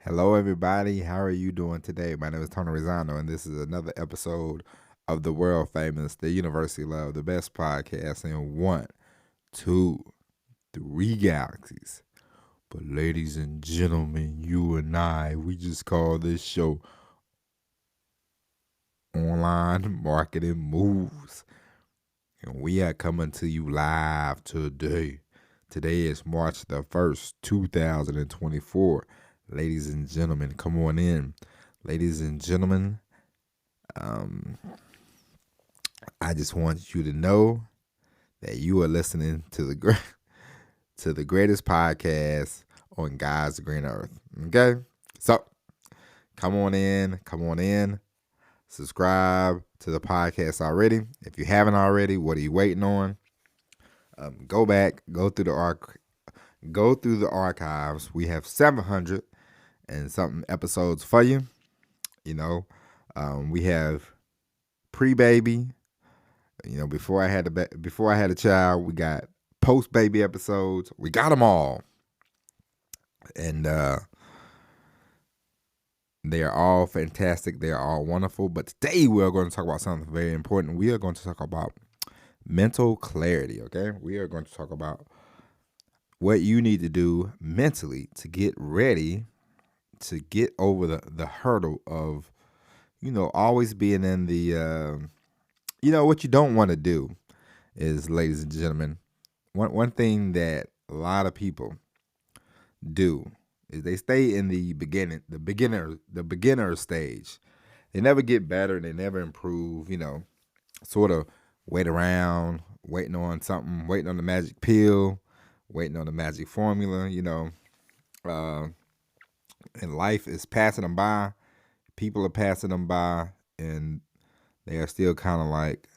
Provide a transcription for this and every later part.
Hello, everybody. How are you doing today? My name is Tony Rizano, and this is another episode of the world famous, the University Love, the best podcast in one, two, three galaxies. But, ladies and gentlemen, you and I, we just call this show Online Marketing Moves. And we are coming to you live today. Today is March the 1st, 2024. Ladies and gentlemen, come on in. Ladies and gentlemen, I just want you to know that you are listening to the greatest podcast on God's green earth. Okay? So, come on in, subscribe to the podcast already. If you haven't already, what are you waiting on? Go back, go through the archives. We have 700 and something episodes for you. We have pre-baby. Before I had a child, we got post-baby episodes. We got them all, and they are all fantastic. They are all wonderful. But today we are going to talk about something very important. We are going to talk about mental clarity. Okay, we are going to talk about what you need to do mentally to get ready to get over the hurdle of always being in the what you don't want to do is, ladies and gentlemen, one thing that a lot of people do is they stay in the beginner stage. They never get better, they never improve, sort of wait around, waiting on something, waiting on the magic pill, waiting on the magic formula, and life is passing them by. People are passing them by, and they are still kind of like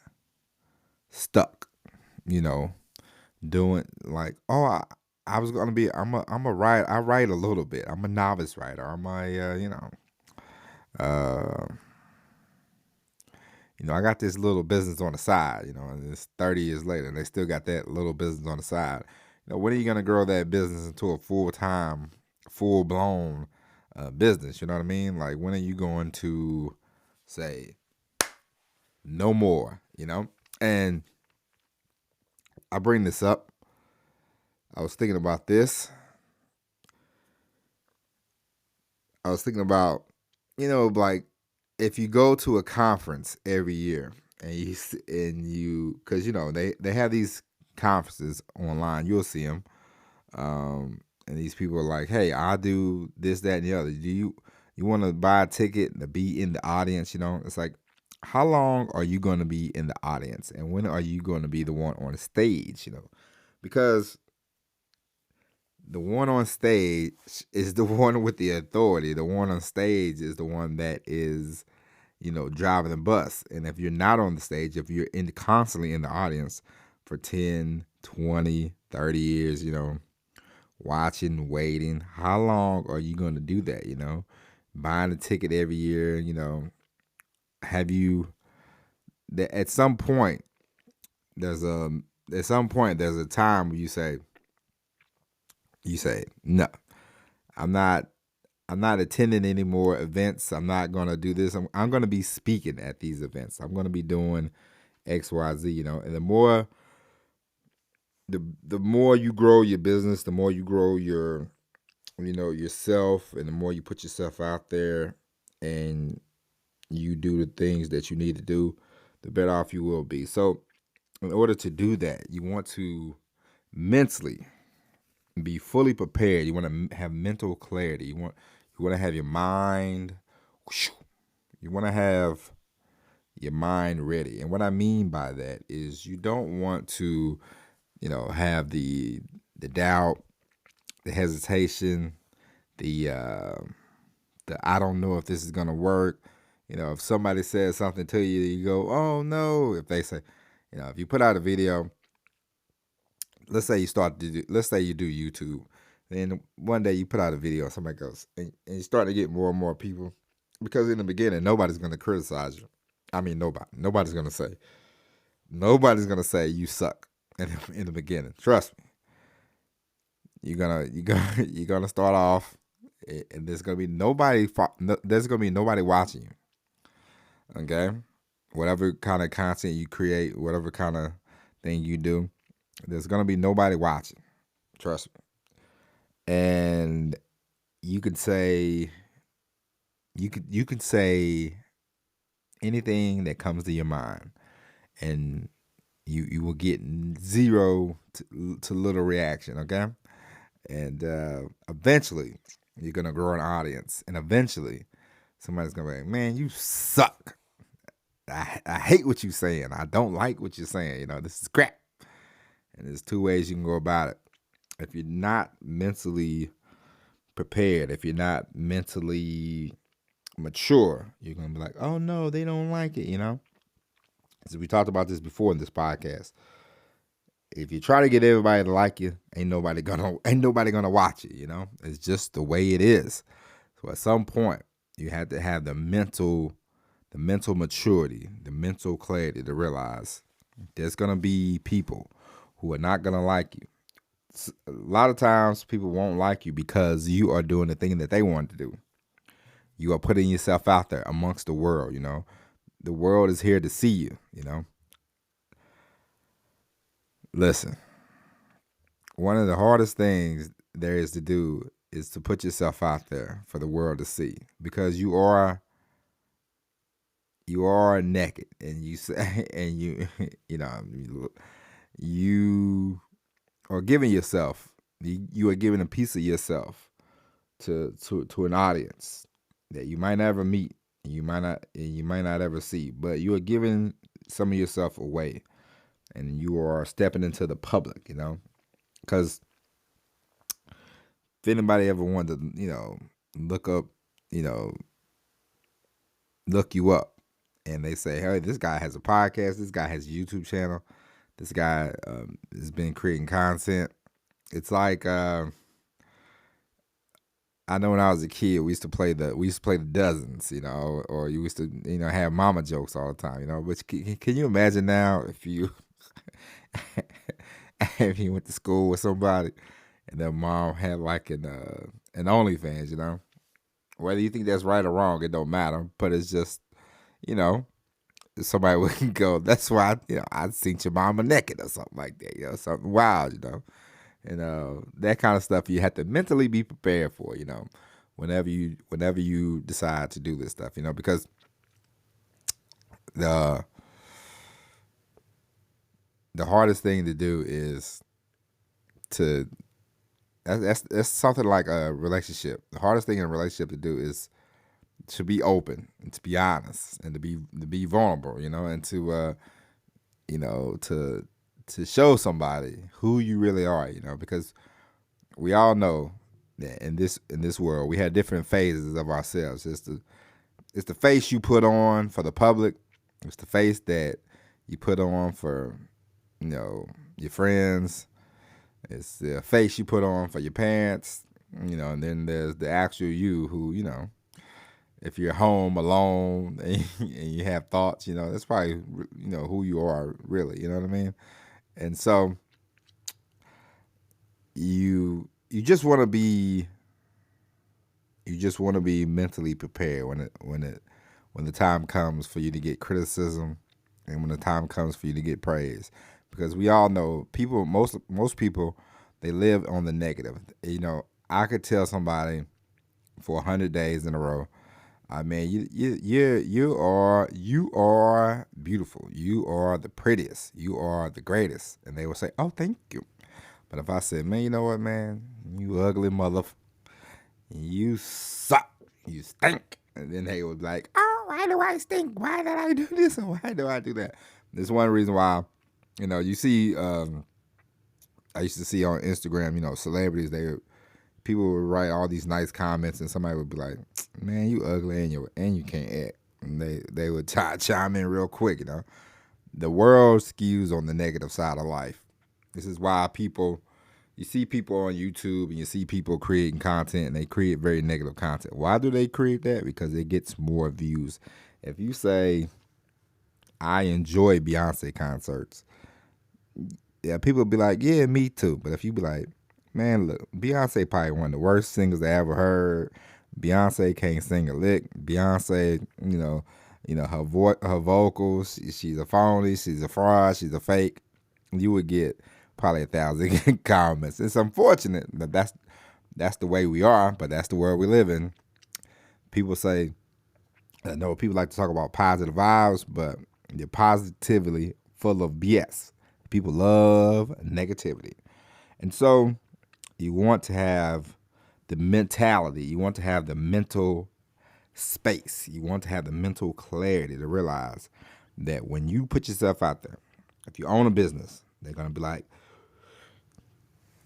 stuck, doing like, I was gonna be. I'm a write. I write a little bit. I'm a novice writer. Uh, I got this little business on the side. And it's 30 years later, and they still got that little business on the side. When are you gonna grow that business into a full-time, full-blown business? You know what I mean? Like, when are you going to say no more? And I bring this up. I was thinking about this. I was thinking about, like, if you go to a conference every year and because they have these conferences online, you'll see them, and these people are like, hey, I do this, that, and the other. Do you want to buy a ticket to be in the audience? It's like, how long are you going to be in the audience, and when are you going to be the one on the stage? Because the one on stage is the one with the authority. The one on stage is the one that is, driving the bus. And if you're not on the stage, if you're constantly in the audience for 10, 20, 30 years, watching, waiting, how long are you going to do that? Buying a ticket every year, have you, at some point, there's a time where you say, no, I'm not attending any more events. I'm not going to do this. I'm going to be speaking at these events. I'm going to be doing X, Y, Z, and the more you grow your business, the more you grow your, yourself, and the more you put yourself out there and you do the things that you need to do, the better off you will be. So in order to do that, you want to mentally be fully prepared. You want to have mental clarity. You want to have your mind. You want to have your mind ready. And what I mean by that is you don't want to, have the doubt, the hesitation, the I don't know if this is gonna work. If somebody says something to you, you go, oh no. If they say, if you put out a video, let's say you do YouTube, and one day you put out a video, somebody goes, and you start to get more and more people, because in the beginning nobody's gonna criticize you. I mean, nobody's gonna say you suck in the beginning. Trust me. You're gonna start off. and there's gonna be nobody. There's gonna be nobody watching you. Okay, whatever kind of content you create, whatever kind of thing you do, there's gonna be nobody watching. Trust me. And you could say you could say anything that comes to your mind, and you will get zero to little reaction. Okay, and eventually you're gonna grow an audience, and eventually somebody's gonna be like, "Man, you suck. I hate what you're saying. I don't like what you're saying. This is crap." And there's two ways you can go about it. If you're not mentally prepared, if you're not mentally mature, you're gonna be like, "Oh no, they don't like it." So we talked about this before in this podcast. If you try to get everybody to like you, ain't nobody gonna watch it. It's just the way it is. So at some point, you have to have the mental maturity, the mental clarity to realize there's gonna be people who are not gonna like you. A lot of times, people won't like you because you are doing the thing that they want to do. You are putting yourself out there amongst the world. The world is here to see you. Listen, one of the hardest things there is to do is to put yourself out there for the world to see, because you are naked, and you say, and you are giving yourself, you are giving a piece of yourself to an audience that you might never meet, and you might not ever see, but you are giving some of yourself away, and you are stepping into the public, because if anybody ever wanted to, look up, look you up, and they say, "Hey, this guy has a podcast. This guy has a YouTube channel. This guy has been creating content." It's like I know when I was a kid, we used to play the dozens, or you used to have mama jokes all the time, But can you imagine now if you if you went to school with somebody and their mom had like an OnlyFans, whether you think that's right or wrong, it don't matter. But it's just, you know, somebody would go, "That's why I seen your mama naked," or something like that, something wild. And that kind of stuff you have to mentally be prepared for, whenever you decide to do this stuff, because the hardest thing to do is to that's something like a relationship. The hardest thing in a relationship to do is to be open and to be honest and to be vulnerable, and to to show somebody who you really are, because we all know that in this world we have different phases of ourselves. It's the face you put on for the public. It's the face that you put on for your friends. It's the face you put on for your parents. And then there's the actual you who, if you're home alone and you have thoughts, that's probably who you are really. You know what I mean? And so you just want to be mentally prepared when the time comes for you to get criticism, and when the time comes for you to get praise, because we all know most people, they live on the negative. I could tell somebody for 100 days in a row, I mean, you are beautiful. You are the prettiest. You are the greatest. And they will say, "Oh, thank you." But if I said, "Man, you know what, man? You ugly mother. You suck. You stink." And then they would be like, "Oh, why do I stink? Why did I do this? And why do I do that?" There's one reason why, you see, I used to see on Instagram, celebrities, people would write all these nice comments, and somebody would be like, "Man, you ugly and you can't act." And they would chime in real quick. The world skews on the negative side of life. This is why you see people on YouTube and you see people creating content, and they create very negative content. Why do they create that? Because it gets more views. If you say, "I enjoy Beyonce concerts," yeah, people will be like, "Yeah, me too." But if you be like, Man, look, Beyonce probably one of the worst singers I ever heard. Beyonce can't sing a lick. Beyonce, her vocals, she's a phony, she's a fraud, she's a fake. You would get probably 1,000 comments. It's unfortunate that that's the way we are, but that's the world we live in. People say, I know people like to talk about positive vibes, but they're positively full of BS. People love negativity. And so you want to have the mentality, you want to have the mental space, you want to have the mental clarity to realize that when you put yourself out there, if you own a business, they're gonna be like,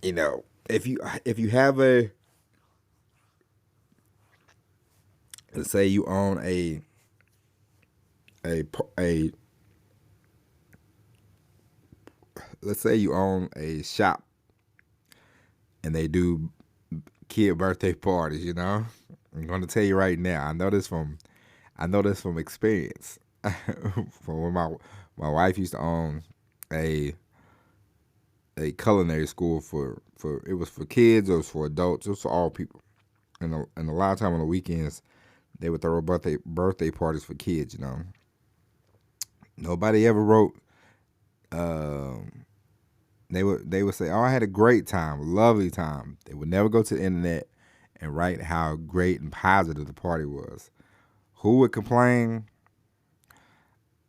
if you have let's say you own a let's say you own a shop and they do kid birthday parties, I'm gonna tell you right now, I know this from experience. From when my wife used to own a culinary school for it was for kids, it was for adults, it was for all people. And a lot of time on the weekends they would throw birthday parties for kids, Nobody ever wrote they would say, "Oh, I had a great time, lovely time." They would never go to the internet and write how great and positive the party was. Who would complain?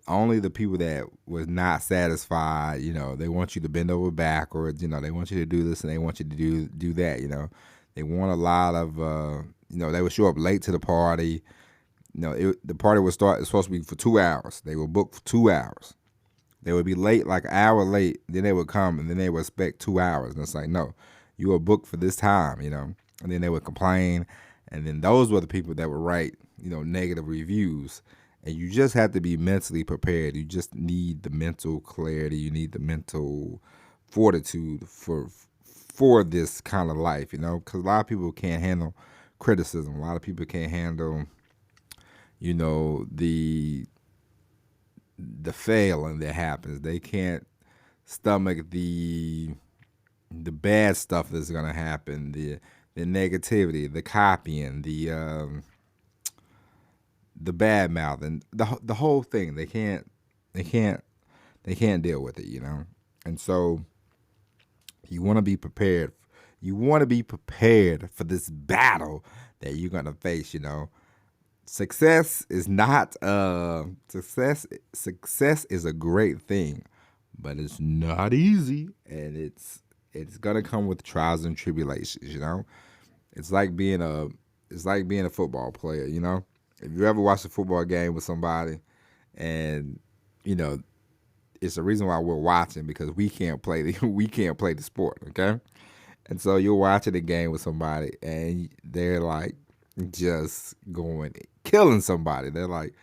Only the people that was not satisfied. They want you to bend over backwards. They want you to do this and they want you to do that. They want a lot of. They would show up late to the party. The party would start. It's supposed to be for 2 hours. They would book for 2 hours. They would be late, like an hour late. Then they would come, and then they would expect 2 hours. And it's like, no, you were booked for this time, And then they would complain, and then those were the people that would write, negative reviews. And you just have to be mentally prepared. You just need the mental clarity. You need the mental fortitude for this kind of life, Because a lot of people can't handle criticism. A lot of people can't handle, the failing that happens. They can't stomach the bad stuff that's gonna happen, the negativity, the copying, the bad mouthing, the whole thing. They can't deal with it, And so you want to be prepared. You want to be prepared for this battle that you're gonna face, Success is not success is a great thing, but it's not easy, and it's gonna come with trials and tribulations. It's like being a football player. If you ever watch a football game with somebody, and it's the reason why we're watching, because we can't play the sport. Okay, and so you're watching a game with somebody, and they're like just killing somebody. They're like,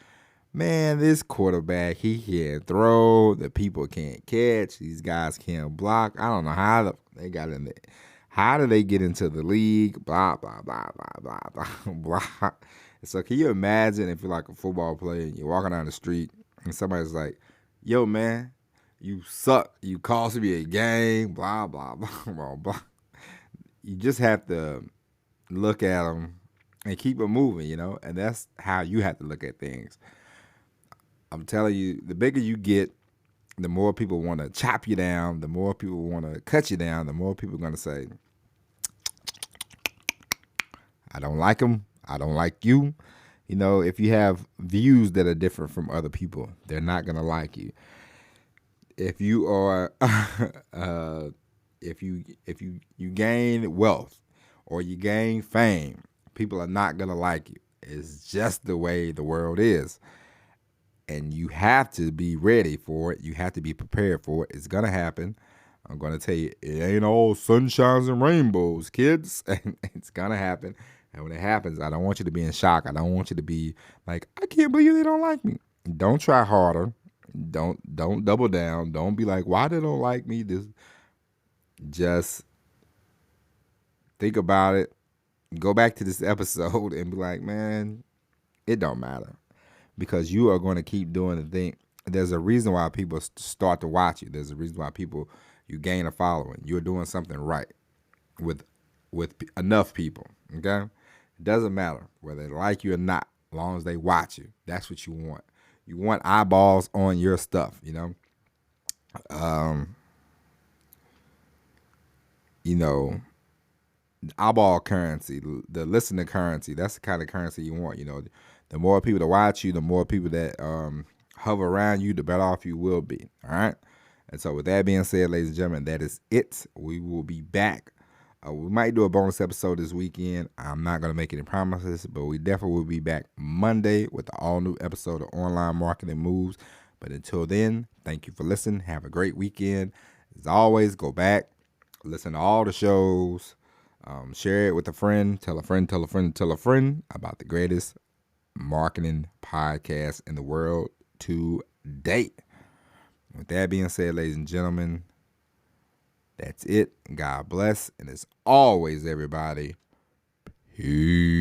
man, this quarterback, he can't throw. The people can't catch. These guys can't block. I don't know how they got in there. How did they get into the league? Blah, blah, blah, blah, blah, blah, blah. So can you imagine if you're like a football player and you're walking down the street and somebody's like, yo, man, you suck. You cost me a game. Blah, blah, blah, blah, blah. You just have to look at them and keep it moving, and that's how you have to look at things. I'm telling you, the bigger you get, the more people want to chop you down, the more people want to cut you down, the more people are going to say, I don't like them, I don't like you. If you have views that are different from other people, they're not going to like you. If you are, if you gain wealth or you gain fame, people are not going to like you. It's just the way the world is. And you have to be ready for it. You have to be prepared for it. It's going to happen. I'm going to tell you, it ain't all sunshines and rainbows, kids. It's going to happen. And when it happens, I don't want you to be in shock. I don't want you to be like, I can't believe they don't like me. Don't try harder. Don't double down. Don't be like, why they don't like me? Just think about it. Go back to this episode and be like, man, it don't matter, because you are going to keep doing the thing. There's a reason why people start to watch you. There's a reason why you gain a following. You're doing something right. with enough people. Okay, it doesn't matter whether they like you or not, as long as they watch you. That's what you want. You want eyeballs on your stuff. Um, you know, eyeball currency, the listener currency. That's the kind of currency you want. The more people that watch you, the more people that hover around you, the better off you will be. All right. And so, with that being said, ladies and gentlemen, that is it. We will be back. We might do a bonus episode this weekend. I'm not going to make any promises, but we definitely will be back Monday with an all new episode of Online Marketing Moves. But until then, thank you for listening. Have a great weekend. As always, go back, listen to all the shows, share it with a friend, tell a friend, tell a friend, tell a friend about the greatest marketing podcast in the world to date. With that being said, ladies and gentlemen, that's it. God bless. And as always, everybody, peace.